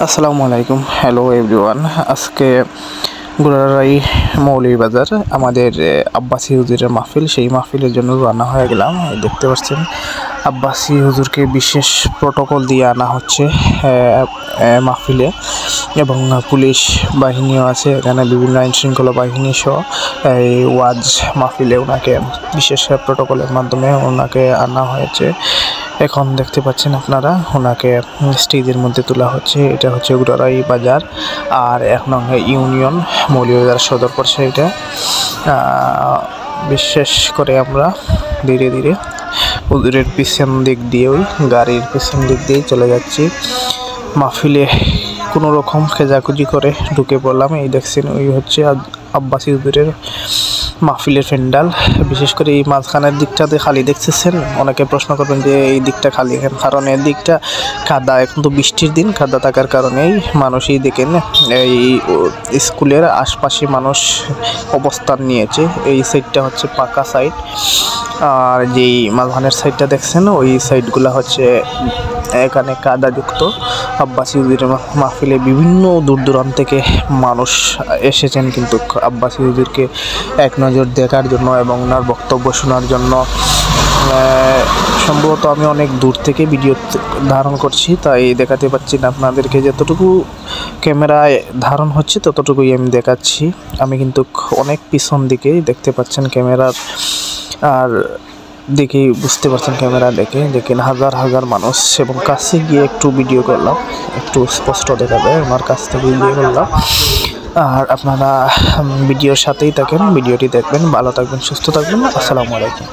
আসসালামু আলাইকুম, hello everyone. আজকে গুড়ারাই মৌলভীবাজার আমাদের আব্বাসী হুজুরের মাহফিল, সেই মাহফিলের জন্য রান্না হয়ে গেলাম। দেখতে পাচ্ছেন আব্বাসী হুজুরকে বিশেষ প্রটোকল দিয়ে আনা হচ্ছে মাহফিলে, এবং পুলিশ বাহিনীও আছে এখানে, বিভিন্ন আইন শৃঙ্খলা বাহিনী সহ এই ওয়াজ মাহফিলে ওনাকে বিশেষ প্রটোকলের মাধ্যমে ওনাকে আনা হয়েছে। এখন দেখতে পাচ্ছেন আপনারা ওনাকে স্টেজের মধ্যে তোলা হচ্ছে। এটা হচ্ছে গুড়ারাই বাজার আর 1 নং ইউনিয়ন মৌলভীবাজার সদর পড়ছে এটা। বিশেষ করে আমরা ধীরে ধীরে হুজুরের পিছন দিক দিয়ে, ওই গাড়ির পিছন দিক দিয়েই চলে যাচ্ছি। মাহফিলে কোনো রকম খেজাখুজি করে ঢুকে পড়লাম। এই দেখছেন ওই হচ্ছে আব্বাসী হুজুরের মাহফিলের প্যান্ডাল। বিশেষ করে এই মাঝখানের দিকটাতে খালি দেখতেছেন, অনেকে প্রশ্ন করবেন যে এই দিকটা খালি কেন, কারণ এই দিকটা কাদা, এখন তো বৃষ্টির দিন, কাদা থাকার কারণেই মানুষই দেখেন এই স্কুলের আশপাশে মানুষ অবস্থান নিয়েছে। এই সাইডটা হচ্ছে পাকা সাইড, আর যেই মাঝখানের সাইডটা দেখছেন ওই সাইডগুলো হচ্ছে এখানে কাদাযুক্ত। আব্বাসী হুজুরের মাহফিলে বিভিন্ন দূর দূরান্ত থেকে মানুষ এসেছেন কিন্তু আব্বাসী হুজুরকে এক নজর দেখার জন্য এবং ওনার বক্তব্য শোনার জন্য। সম্ভবত আমি অনেক দূর থেকে ভিডিও ধারণ করছি, তাই দেখাতে পাচ্ছি না আপনাদেরকে। যতটুকু ক্যামেরায় ধারণ হচ্ছে ততটুকুই আমি দেখাচ্ছি। আমি কিন্তু অনেক পিছন দিকে দেখতে পাচ্ছেন ক্যামেরার, আর দেখেই বুঝতে পারছেন ক্যামেরা দেখেন হাজার হাজার মানুষ, এবং কাছে গিয়ে একটু ভিডিও করলাম, একটু স্পষ্ট দেখা যায়, ওনার কাছ থেকে ভিডিও করলাম। আর আপনারা ভিডিওর সাথেই থাকেন, ভিডিওটি দেখবেন, ভালো থাকবেন, সুস্থ থাকবেন। আসসালামু আলাইকুম।